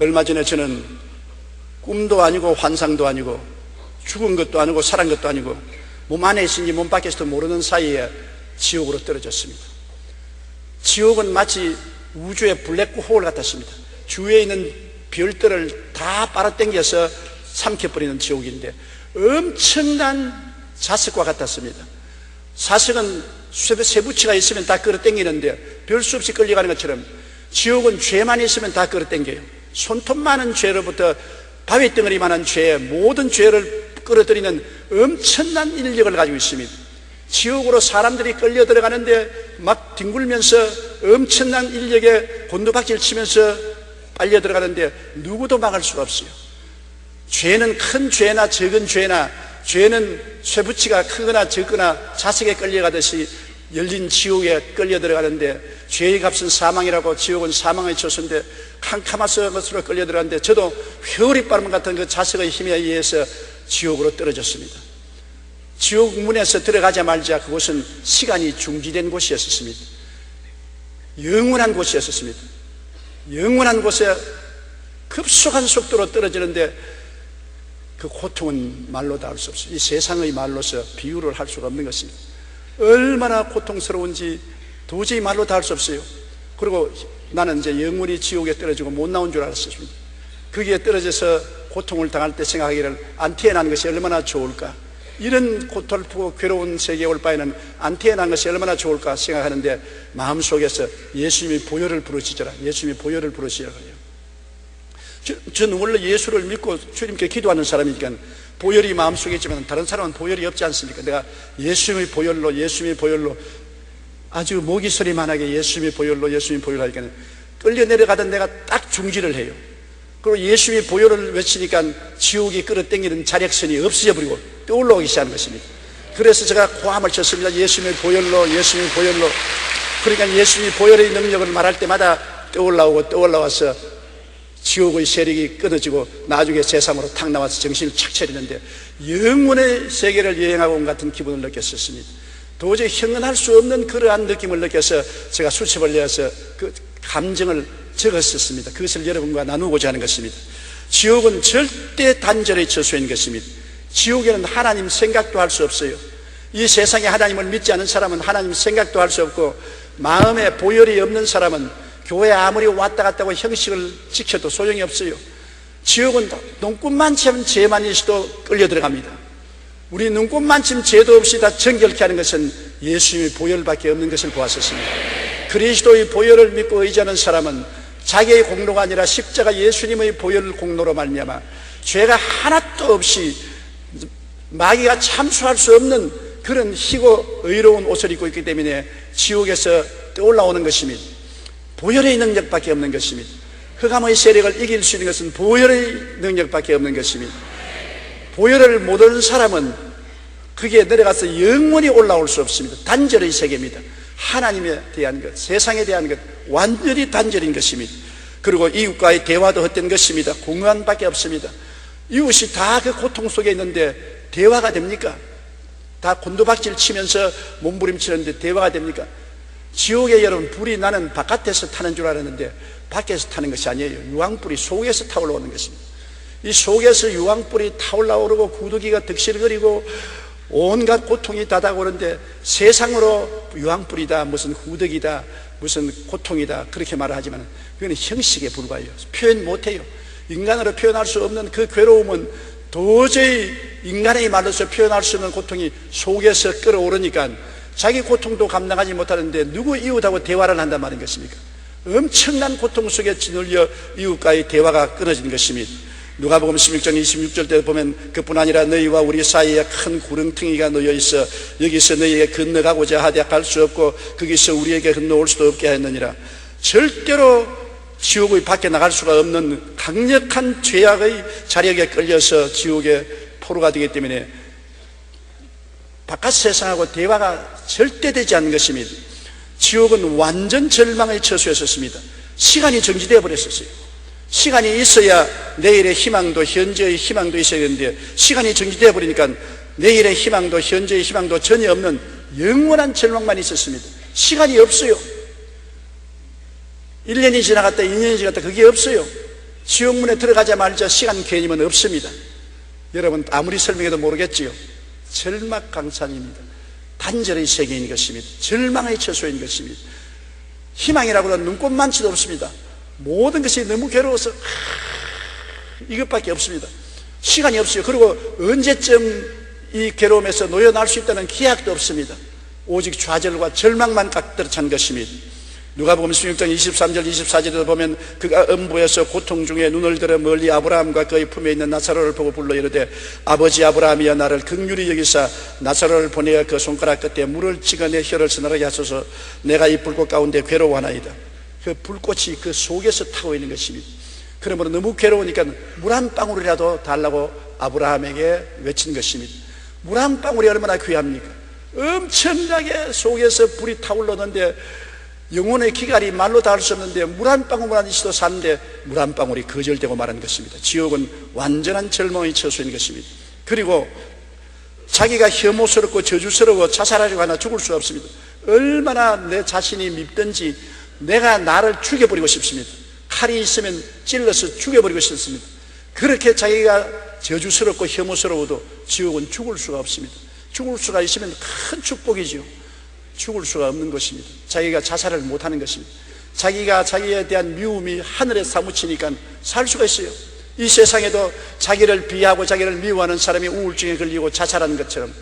얼마 전에 저는 꿈도 아니고 환상도 아니고 죽은 것도 아니고 살은 것도 아니고 몸 안에 있는지 몸 밖에서도 모르는 사이에 지옥으로 떨어졌습니다. 지옥은 마치 우주의 블랙홀 같았습니다. 주위에 있는 별들을 다 빨아당겨서 삼켜버리는 지옥인데 엄청난 자석과 같았습니다. 사석은 쇠붙이가 있으면 다 끌어당기는데 별 수 없이 끌려가는 것처럼 지옥은 죄만 있으면 다 끌어당겨요. 손톱 많은 죄로부터 바위덩어리만한 죄, 모든 죄를 끌어들이는 엄청난 인력을 가지고 있습니다. 지옥으로 사람들이 끌려 들어가는데 막 뒹굴면서 엄청난 인력에 곤두박질 치면서 빨려 들어가는데 누구도 막을 수가 없어요. 죄는 큰 죄나 적은 죄나, 죄는 쇠붙이가 크거나 적거나 자석에 끌려가듯이 열린 지옥에 끌려 들어가는데, 죄의 값은 사망이라고 지옥은 사망의 처소인데 캄캄한 것으로 끌려 들어가는데, 저도 회오리 바람 같은 그 자석의 힘에 의해서 지옥으로 떨어졌습니다. 지옥 문에서 들어가자마자 그곳은 시간이 중지된 곳이었습니다. 영원한 곳이었습니다. 영원한 곳에 급속한 속도로 떨어지는데 그 고통은 말로 다 할 수 없어요. 이 세상의 말로서 비유를 할 수가 없는 것입니다. 얼마나 고통스러운지 도저히 말로 다 할 수 없어요. 그리고 나는 이제 영원히 지옥에 떨어지고 못 나온 줄 알았습니다. 거기에 떨어져서 고통을 당할 때 생각하기를 안 태어난 것이 얼마나 좋을까, 이런 고통을 괴로운 세계에 올 바에는 안 태어난 것이 얼마나 좋을까 생각하는데 마음속에서 예수님이 보혈을 부르시더라. 예수님이 보혈을 부르시더라고요. 저는 원래 예수를 믿고 주님께 기도하는 사람이니까 보혈이 마음속에 있지만 다른 사람은 보혈이 없지 않습니까? 내가 예수님의 보혈로 아주 모기 소리만하게 예수님의 보혈로 하니까 끌려 내려가던 내가 딱 중지를 해요. 그리고 예수님의 보혈을 외치니까 지옥이 끌어당기는 자력선이 없어져 버리고 떠올라오기 시작하는 것입니다. 그래서 제가 고함을 쳤습니다. 예수님의 보혈로. 그러니까 예수님의 보혈의 능력을 말할 때마다 떠올라와서 지옥의 세력이 끊어지고 나중에 세상으로 탁 나와서 정신을 착 차리는데 영원의 세계를 여행하고 온 같은 기분을 느꼈었습니다. 도저히 형언할 수 없는 그러한 느낌을 느껴서 제가 수첩을 내어서 그 감정을 적었었습니다. 그것을 여러분과 나누고자 하는 것입니다. 지옥은 절대 단절의 처소인 것입니다. 지옥에는 하나님 생각도 할 수 없어요. 이 세상에 하나님을 믿지 않은 사람은 하나님 생각도 할 수 없고, 마음에 보혈이 없는 사람은 교회 아무리 왔다 갔다 하고 형식을 지켜도 소용이 없어요. 지옥은 눈꽃만큼 죄만 있어도 끌려 들어갑니다. 우리 눈꽃만큼 죄도 없이 다 정결케 하는 것은 예수님의 보혈밖에 없는 것을 보았었습니다. 그리스도의 보혈을 믿고 의지하는 사람은 자기의 공로가 아니라 십자가 예수님의 보혈 공로로 말미암아 죄가 하나도 없이 마귀가 참수할 수 없는 그런 희고 의로운 옷을 입고 있기 때문에 지옥에서 떠올라오는 것입니다. 보혈의 능력밖에 없는 것입니다. 흑암의 세력을 이길 수 있는 것은 보혈의 능력밖에 없는 것입니다. 보혈을 못 얻은 사람은 거기에 내려가서 영원히 올라올 수 없습니다. 단절의 세계입니다. 하나님에 대한 것, 세상에 대한 것, 완전히 단절인 것입니다. 그리고 이웃과의 대화도 헛된 것입니다. 공허함밖에 없습니다. 이웃이 다 그 고통 속에 있는데 대화가 됩니까? 다 곤두박질 치면서 몸부림치는데 대화가 됩니까? 지옥에 여러분, 불이 나는 바깥에서 타는 줄 알았는데 밖에서 타는 것이 아니에요. 유황불이 속에서 타올라오는 것입니다. 이 속에서 유황불이 타올라오르고 구더기가 득실거리고 온갖 고통이 다가오는데 세상으로 유황불이다, 무슨 후덕이다, 무슨 고통이다 그렇게 말을 하지만 그건 형식에 불과해요. 표현 못해요. 인간으로 표현할 수 없는 그 괴로움은 도저히 인간의 말로서 표현할 수 없는 고통이 속에서 끌어오르니까 자기 고통도 감당하지 못하는데 누구 이웃하고 대화를 한단 말인 것입니까? 엄청난 고통 속에 짓눌려 이웃과의 대화가 끊어진 것입니다. 누가복음 16장 26절 때 보면 그뿐 아니라 너희와 우리 사이에 큰 구렁텅이가 놓여 있어 여기서 너희에게 건너가고자 하되 갈 수 없고 거기서 우리에게 건너올 수도 없게 하였느니라. 절대로 지옥의 밖에 나갈 수가 없는 강력한 죄악의 자력에 끌려서 지옥의 포로가 되기 때문에 바깥 세상하고 대화가 절대 되지 않는 것입니다. 지옥은 완전 절망의 처소였었습니다. 시간이 정지되어 버렸었어요. 시간이 있어야 내일의 희망도 현재의 희망도 있어야 되는데 시간이 정지되어 버리니까 내일의 희망도 현재의 희망도 전혀 없는 영원한 절망만 있었습니다. 시간이 없어요. 1년이 지나갔다 2년이 지나갔다 그게 없어요. 지옥문에 들어가자마자 시간 개념은 없습니다. 여러분 아무리 설명해도 모르겠지요. 절망강산입니다. 단절의 세계인 것입니다. 절망의 처소인 것입니다. 희망이라고는 눈꼽만치도 없습니다. 모든 것이 너무 괴로워서 이것밖에 없습니다. 시간이 없어요. 그리고 언제쯤 이 괴로움에서 놓여날 수 있다는 기약도 없습니다. 오직 좌절과 절망만 가득 찬 것입니다. 누가복음 16장 23절 24절에도 보면 그가 음부에서 고통 중에 눈을 들어 멀리 아브라함과 그의 품에 있는 나사로를 보고 불러 이르되 아버지 아브라함이여 나를 긍휼히 여기사 나사로를 보내어 그 손가락 끝에 물을 찍어 내 혀를 서늘하게 하소서 내가 이 불꽃 가운데 괴로워하나이다. 그 불꽃이 그 속에서 타고 있는 것입니다. 그러므로 너무 괴로우니까 물 한 방울이라도 달라고 아브라함에게 외친 것입니다. 물 한 방울이 얼마나 귀합니까? 엄청나게 속에서 불이 타올랐는데 영혼의 기갈이 말로 닿을 수 없는데 물 한 방울만 있어도 사는데 물 한 방울이 거절되고 말한 것입니다. 지옥은 완전한 절망의 처소인 것입니다. 그리고 자기가 혐오스럽고 저주스러워 자살하려고 하나 죽을 수 없습니다. 얼마나 내 자신이 밉든지 내가 나를 죽여버리고 싶습니다. 칼이 있으면 찔러서 죽여버리고 싶습니다. 그렇게 자기가 저주스럽고 혐오스러워도 지옥은 죽을 수가 없습니다. 죽을 수가 있으면 큰 축복이지요. 죽을 수가 없는 것입니다. 자기가 자살을 못하는 것입니다. 자기가 자기에 대한 미움이 하늘에 사무치니까 살 수가 있어요. 이 세상에도 자기를 비하고 자기를 미워하는 사람이 우울증에 걸리고 자살하는 것처럼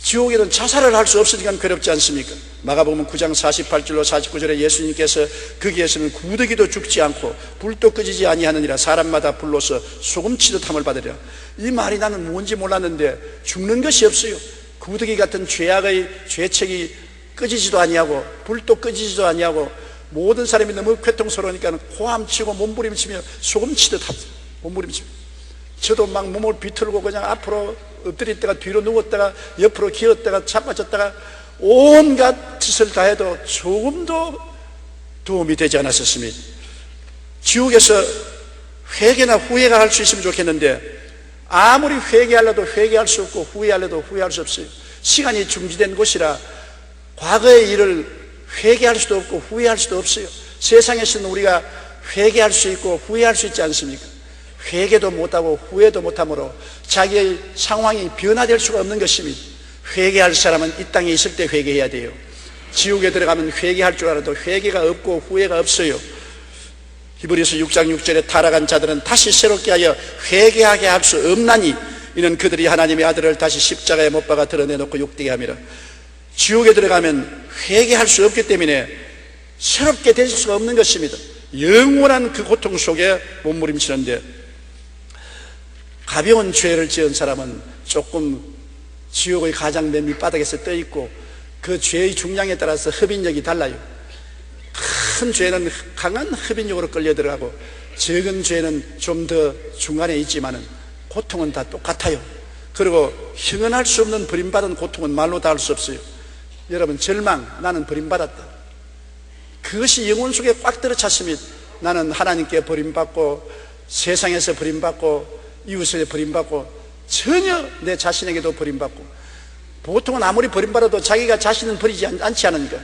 지옥에는 자살을 할 수 없으니까 괴롭지 않습니까? 마가복음 9장 48절로 49절에 예수님께서 거기에서는 구더기도 죽지 않고 불도 꺼지지 아니하느니라 사람마다 불로서 소금치듯 함을 받으리라. 이 말이 나는 뭔지 몰랐는데 죽는 것이 없어요. 구더기 같은 죄악의 죄책이 꺼지지도 아니하고 불도 꺼지지도 아니하고 모든 사람이 너무 괴통스러우니까 호함치고 몸부림치며 소금치듯 합니다. 몸부림치며 저도 막 몸을 비틀고 그냥 앞으로 엎드렸다가 뒤로 누웠다가 옆으로 기었다가 자빠졌다가 온갖 짓을 다 해도 조금도 도움이 되지 않았었습니다. 지옥에서 회개나 후회가 할 수 있으면 좋겠는데 아무리 회개하려도 회개할 수 없고 후회하려도 후회할 수 없어요. 시간이 중지된 곳이라 과거의 일을 회개할 수도 없고 후회할 수도 없어요. 세상에서는 우리가 회개할 수 있고 후회할 수 있지 않습니까? 회개도 못하고 후회도 못하므로 자기의 상황이 변화될 수가 없는 것입니다. 회개할 사람은 이 땅에 있을 때 회개해야 돼요. 지옥에 들어가면 회개할 줄 알아도 회개가 없고 후회가 없어요. 히브리서 6장 6절에 타락한 자들은 다시 새롭게 하여 회개하게 할 수 없나니 이는 그들이 하나님의 아들을 다시 십자가에 못 박아 드러내놓고 욕되게 함이라. 지옥에 들어가면 회개할 수 없기 때문에 새롭게 되실 수가 없는 것입니다. 영원한 그 고통 속에 몸부림치는데 가벼운 죄를 지은 사람은 조금 지옥의 가장 맨 밑바닥에서 떠 있고 그 죄의 중량에 따라서 흡인력이 달라요. 큰 죄는 강한 흡인력으로 끌려 들어가고 적은 죄는 좀 더 중간에 있지만은 고통은 다 똑같아요. 그리고 형언할 수 없는 버림받은 고통은 말로 다 할 수 없어요. 여러분 절망, 나는 버림받았다. 그것이 영혼 속에 꽉 들어찼습니다. 나는 하나님께 버림받고 세상에서 버림받고 이웃에 버림받고 전혀 내 자신에게도 버림받고 보통은 아무리 버림받아도 자기가 자신은 버리지 않지 않으니까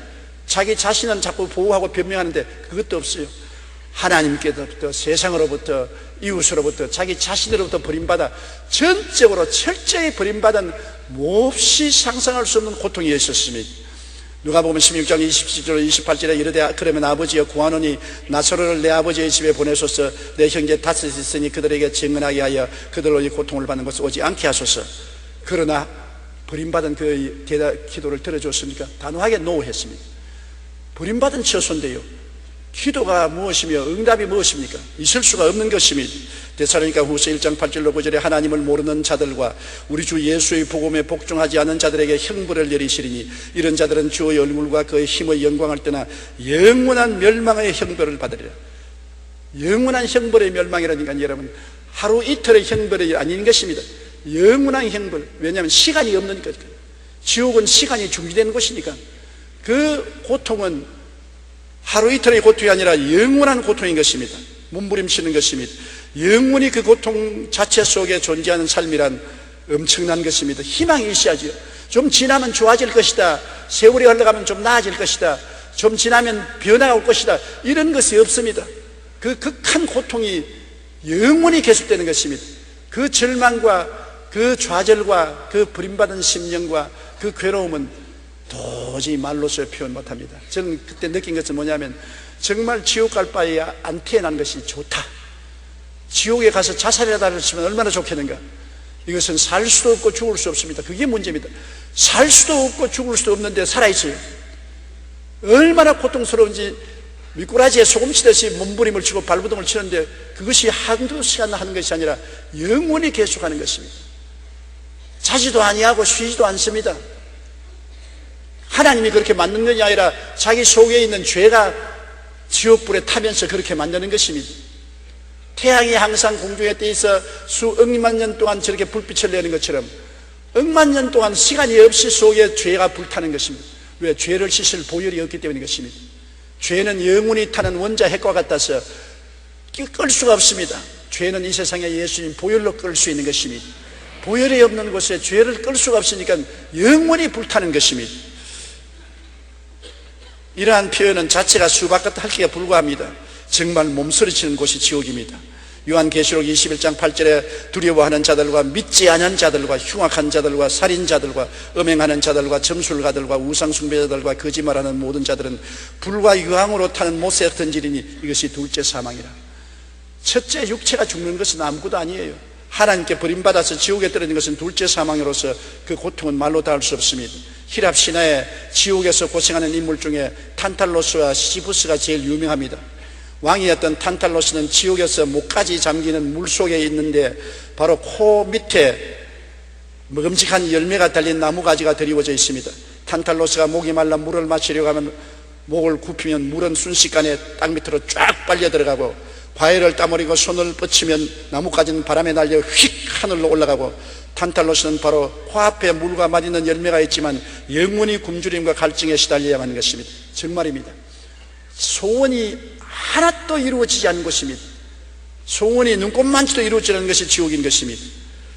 자기 자신은 자꾸 보호하고 변명하는데 그것도 없어요. 하나님께로부터 세상으로부터 이웃으로부터 자기 자신으로부터 버림받아 전적으로 철저히 버림받은 몹시 상상할 수 없는 고통이 있었습니다. 누가복음 16장 27절 28절에 이르되 그러면 아버지여 구하노니 나사로를 내 아버지의 집에 보내소서 내 형제 다섯이 있으니 그들에게 증언하게 하여 그들로 이 고통을 받는 것을 오지 않게 하소서. 그러나 버림받은 그 기도를 들어줬습니까? 단호하게 노했습니다. 버림받은 처소인데요, 기도가 무엇이며 응답이 무엇입니까? 있을 수가 없는 것입니다. 데살로니가 후서 1장 8절로 9절에 하나님을 모르는 자들과 우리 주 예수의 복음에 복종하지 않은 자들에게 형벌을 내리시리니 이런 자들은 주의 얼굴과 그의 힘의 영광을 떠나 영원한 멸망의 형벌을 받으리라. 영원한 형벌의 멸망이라니까 여러분 하루 이틀의 형벌이 아닌 것입니다. 영원한 형벌. 왜냐하면 시간이 없으니까. 지옥은 시간이 중지된 곳이니까. 그 고통은 하루 이틀의 고통이 아니라 영원한 고통인 것입니다. 몸부림치는 것입니다. 영원히 그 고통 자체 속에 존재하는 삶이란 엄청난 것입니다. 희망이 있어야죠. 좀 지나면 좋아질 것이다, 세월이 흘러가면 좀 나아질 것이다, 좀 지나면 변화가 올 것이다, 이런 것이 없습니다. 그 극한 고통이 영원히 계속되는 것입니다. 그 절망과 그 좌절과 그 버림받은 심령과 그 괴로움은 도저히 말로서 표현 못합니다. 저는 그때 느낀 것은 뭐냐면 정말 지옥 갈 바에 안 태어난 것이 좋다. 지옥에 가서 자살이라도 하시면 얼마나 좋겠는가. 이것은 살 수도 없고 죽을 수 없습니다. 그게 문제입니다. 살 수도 없고 죽을 수도 없는데 살아있어요. 얼마나 고통스러운지 미꾸라지에 소금 치듯이 몸부림을 치고 발부둥을 치는데 그것이 한두 시간 하는 것이 아니라 영원히 계속하는 것입니다. 자지도 아니하고 쉬지도 않습니다. 하나님이 그렇게 만든 것이 아니라 자기 속에 있는 죄가 지옥불에 타면서 그렇게 만드는 것입니다. 태양이 항상 공중에 떠 있어 수억만 년 동안 저렇게 불빛을 내는 것처럼 억만 년 동안 시간이 없이 속에 죄가 불타는 것입니다. 왜? 죄를 씻을 보혈이 없기 때문인 것입니다. 죄는 영원히 타는 원자 핵과 같아서 끌 수가 없습니다. 죄는 이 세상에 예수님 보혈로 끌 수 있는 것입니다. 보혈이 없는 곳에 죄를 끌 수가 없으니까 영원히 불타는 것입니다. 이러한 표현은 자체가 수박같다 할기가 불과합니다. 정말 몸서리치는 곳이 지옥입니다. 요한계시록 21장 8절에 두려워하는 자들과 믿지 않은 자들과 흉악한 자들과 살인자들과 음행하는 자들과 점술가들과 우상숭배자들과 거짓말하는 모든 자들은 불과 유황으로 타는 못에 던지리니 이것이 둘째 사망이라. 첫째 육체가 죽는 것은 아무것도 아니에요. 하나님께 버림받아서 지옥에 떨어진 것은 둘째 사망으로서 그 고통은 말로 다 할 수 없습니다. 히랍 신화에 지옥에서 고생하는 인물 중에 탄탈로스와 시시부스가 제일 유명합니다. 왕이었던 탄탈로스는 지옥에서 목까지 잠기는 물속에 있는데 바로 코 밑에 먹음직한 열매가 달린 나무가지가 드리워져 있습니다. 탄탈로스가 목이 말라 물을 마시려고 하면 목을 굽히면 물은 순식간에 땅 밑으로 쫙 빨려 들어가고, 과일을 따버리고 손을 뻗치면 나뭇가지는 바람에 날려 휙 하늘로 올라가고, 탄탈로스는 바로 코앞에 물과 맛있는 열매가 있지만 영원히 굶주림과 갈증에 시달려야 하는 것입니다. 정말입니다. 소원이 하나도 이루어지지 않는 것입니다. 소원이 눈꼽만치도 이루어지지 않는 것이 지옥인 것입니다.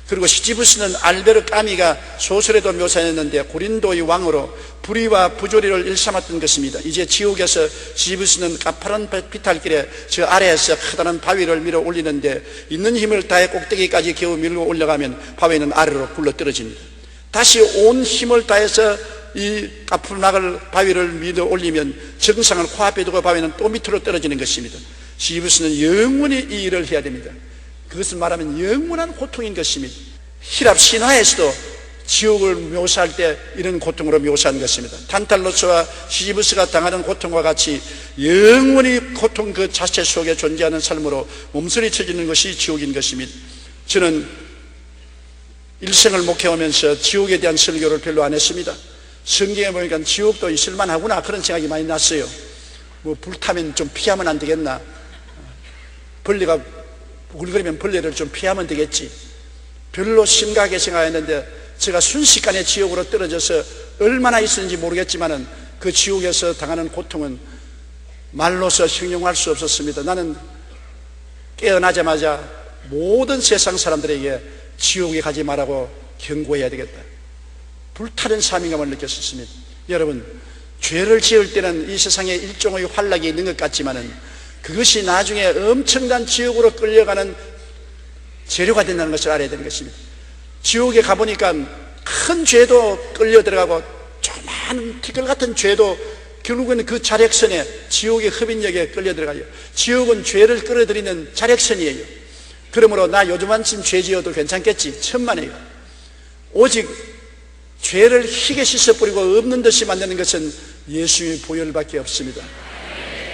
그리고 시지부스는 알베르 까미가 소설에도 묘사했는데 고린도의 왕으로 불의와 부조리를 일삼았던 것입니다. 이제 지옥에서 시지부스는 가파른 비탈길에 저 아래에서 커다란 바위를 밀어 올리는데 있는 힘을 다해 꼭대기까지 겨우 밀고 올라가면 바위는 아래로 굴러 떨어집니다. 다시 온 힘을 다해서 이 가푸나글 바위를 밀어 올리면 정상을 코앞에 두고 바위는 또 밑으로 떨어지는 것입니다. 시지부스는 영원히 이 일을 해야 됩니다. 그것을 말하면 영원한 고통인 것입니다. 히랍 신화에서도 지옥을 묘사할 때 이런 고통으로 묘사한 것입니다. 탄탈로스와 시지부스가 당하는 고통과 같이 영원히 고통 그 자체 속에 존재하는 삶으로 몸서리쳐지는 것이 지옥인 것입니다. 저는 일생을 목회하면서 지옥에 대한 설교를 별로 안 했습니다. 성경에 보니까 지옥도 있을만하구나 그런 생각이 많이 났어요. 뭐 불타면 좀 피하면 안 되겠나, 벌레가 우글거리면 벌레를 좀 피하면 되겠지, 별로 심각하게 생각했는데 제가 순식간에 지옥으로 떨어져서 얼마나 있었는지 모르겠지만 그 지옥에서 당하는 고통은 말로서形容할 수 없었습니다. 나는 깨어나자마자 모든 세상 사람들에게 지옥에 가지 말라고 경고해야 되겠다, 불타는 사명감을 느꼈습니다. 여러분, 죄를 지을 때는 이 세상에 일종의 환락이 있는 것 같지만은 그것이 나중에 엄청난 지옥으로 끌려가는 재료가 된다는 것을 알아야 되는 것입니다. 지옥에 가보니까 큰 죄도 끌려 들어가고 조그마한 티끌 같은 죄도 결국은 그 자력선에, 지옥의 흡인력에 끌려 들어가요. 지옥은 죄를 끌어들이는 자력선이에요. 그러므로 나 요즘 한쯤 죄 지어도 괜찮겠지, 천만에요. 오직 죄를 희게 씻어버리고 없는 듯이 만드는 것은 예수님의 보혈밖에 없습니다.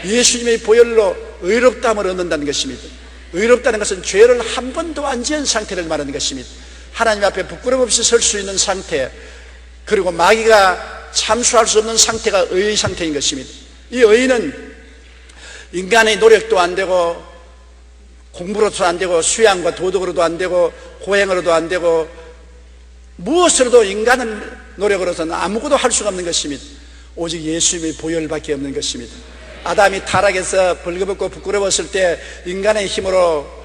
예수님의 보혈로 의롭다함을 얻는다는 것입니다. 의롭다는 것은 죄를 한 번도 안 지은 상태를 말하는 것입니다. 하나님 앞에 부끄럼 없이 설 수 있는 상태, 그리고 마귀가 참수할 수 없는 상태가 의의 상태인 것입니다. 이 의는 인간의 노력도 안 되고 공부로도 안 되고 수양과 도덕으로도 안 되고 고행으로도 안 되고 무엇으로도 인간의 노력으로서는 아무것도 할 수가 없는 것입니다. 오직 예수님의 보혈밖에 없는 것입니다. 아담이 타락해서 벌거벗고 부끄러웠을 때 인간의 힘으로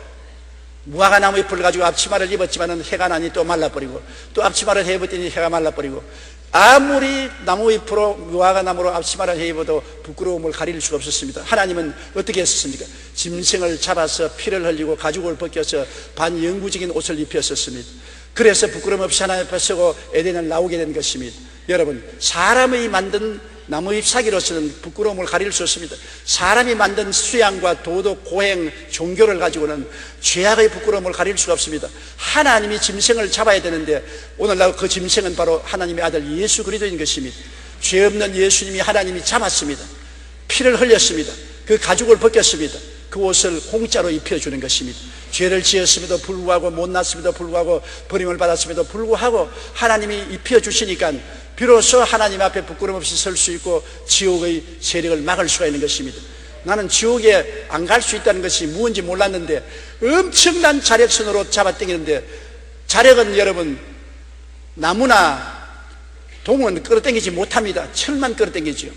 무화과나무 잎을 가지고 앞치마를 입었지만 해가 나니 또 말라버리고, 또 앞치마를 해봤더니 해가 말라버리고, 아무리 나무잎으로 무화과 나무로 앞치마를 해입어도 부끄러움을 가릴 수가 없었습니다. 하나님은 어떻게 했습니까? 짐승을 잡아서 피를 흘리고 가죽을 벗겨서 반영구적인 옷을 입혔었습니다. 그래서 부끄러움 없이 하나님 앞에 서고 에덴을 나오게 된 것입니다. 여러분, 사람이 만든 나무잎 사기로서는 부끄러움을 가릴 수 없습니다. 사람이 만든 수양과 도덕, 고행, 종교를 가지고는 죄악의 부끄러움을 가릴 수가 없습니다. 하나님이 짐승을 잡아야 되는데 오늘날 그 짐승은 바로 하나님의 아들 예수 그리스도인 것입니다. 죄 없는 예수님이 하나님이 잡았습니다. 피를 흘렸습니다. 그 가죽을 벗겼습니다. 그 옷을 공짜로 입혀주는 것입니다. 죄를 지었음에도 불구하고, 못났음에도 불구하고, 버림을 받았음에도 불구하고 하나님이 입혀주시니까 비로소 하나님 앞에 부끄럼 없이 설 수 있고 지옥의 세력을 막을 수가 있는 것입니다. 나는 지옥에 안 갈 수 있다는 것이 무엇인지 몰랐는데 엄청난 자력선으로 잡아당기는데, 자력은 여러분 나무나 동은 끌어당기지 못합니다. 철만 끌어당기죠.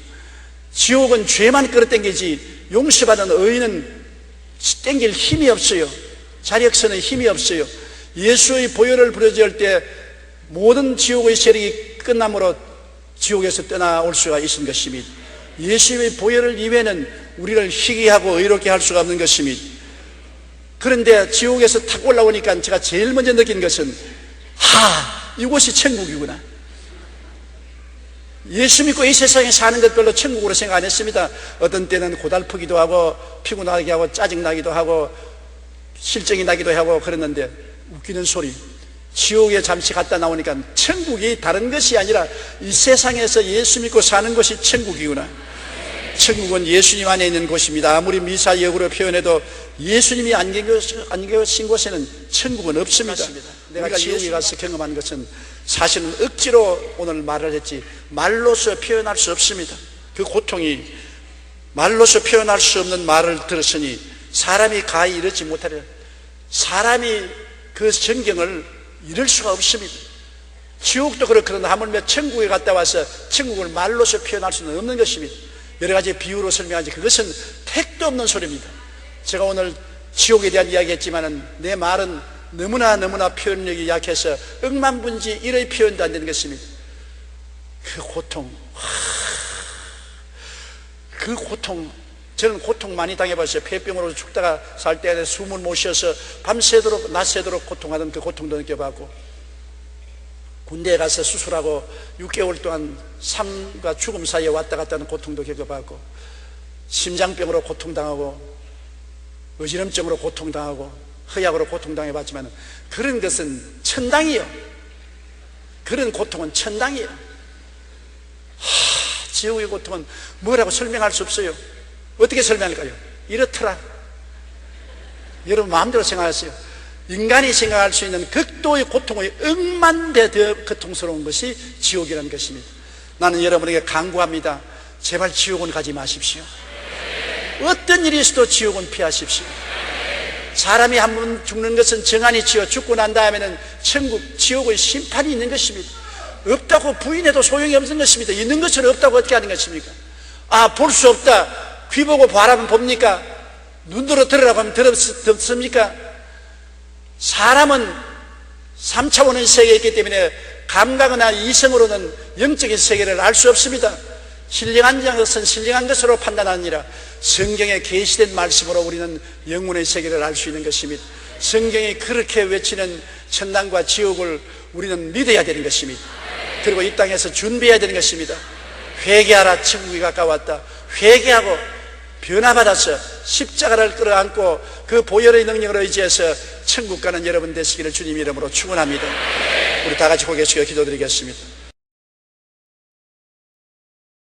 지옥은 죄만 끌어당기지 용서받은 의인은 당길 힘이 없어요. 자력선의 힘이 없어요. 예수의 보혈을 부르짖을 때 모든 지옥의 세력이 끝남으로 지옥에서 떠나올 수가 있는 것입니다. 예수의 보혈을 이외에는 우리를 희귀하고 의롭게 할 수가 없는 것입니다. 그런데 지옥에서 탁 올라오니까 제가 제일 먼저 느낀 것은 이곳이 천국이구나. 예수 믿고 이 세상에 사는 것 별로 천국으로 생각 안 했습니다. 어떤 때는 고달프기도 하고 피곤하게 하고 짜증나기도 하고 실정이 나기도 하고 그랬는데, 웃기는 소리, 지옥에 잠시 갔다 나오니까 천국이 다른 것이 아니라 이 세상에서 예수 믿고 사는 것이 천국이구나. 천국은 예수님 안에 있는 곳입니다. 아무리 미사역으로 표현해도 예수님이 안 계신 곳에는 천국은 없습니다. 내가 지옥에 가서 경험한 것은 사실은 억지로 오늘 말을 했지 말로서 표현할 수 없습니다. 그 고통이 말로서 표현할 수 없는 말을 들었으니 사람이 가히 이르지 못하리라. 사람이 그 전경을 이룰 수가 없습니다. 지옥도 그렇거든 하물며 천국에 갔다 와서 천국을 말로서 표현할 수는 없는 것입니다. 여러 가지 비유로 설명하지 그것은 택도 없는 소리입니다. 제가 오늘 지옥에 대한 이야기 했지만은 내 말은 너무나 표현력이 약해서 억만분지 1의 표현도 안 되는 것입니다. 그 고통, 저는 고통 많이 당해봤어요. 폐병으로 죽다가 살 때 숨을 못 쉬어서 밤새도록 낮새도록 고통하던 그 고통도 느껴봤고, 군대에 가서 수술하고 6개월 동안 삶과 죽음 사이에 왔다 갔다 하는 고통도 겪어봤고, 심장병으로 고통당하고 어지럼증으로 고통당하고 허약으로 고통당해봤지만 그런 것은 천당이요. 그런 고통은 천당이요. 지옥의 고통은 뭐라고 설명할 수 없어요. 어떻게 설명할까요? 이렇더라. 여러분 마음대로 생각하세요. 인간이 생각할 수 있는 극도의 고통의 억만 배 더 고통스러운 것이 지옥이라는 것입니다. 나는 여러분에게 강구합니다. 제발 지옥은 가지 마십시오. 어떤 일이 있어도 지옥은 피하십시오. 사람이 한 번 죽는 것은 정한이지요. 죽고 난 다음에는 천국, 지옥의 심판이 있는 것입니다. 없다고 부인해도 소용이 없는 것입니다. 있는 것을 없다고 어떻게 하는 것입니까? 볼 수 없다. 귀 보고 바라보면 봅니까? 눈으로 들으라고 하면 듣습니까? 사람은 3차원의 세계에 있기 때문에 감각이나 이성으로는 영적인 세계를 알 수 없습니다. 신령한 것은 신령한 것으로 판단하느니라. 성경에 계시된 말씀으로 우리는 영혼의 세계를 알 수 있는 것입니다. 성경이 그렇게 외치는 천당과 지옥을 우리는 믿어야 되는 것입니다. 그리고 이 땅에서 준비해야 되는 것입니다. 회개하라, 천국이 가까웠다. 회개하고 변화받아서 십자가를 끌어안고 그 보혈의 능력을 의지해서 천국 가는 여러분 되시기를 주님 이름으로 축원합니다. 우리 다 같이 고개 숙여 기도드리겠습니다.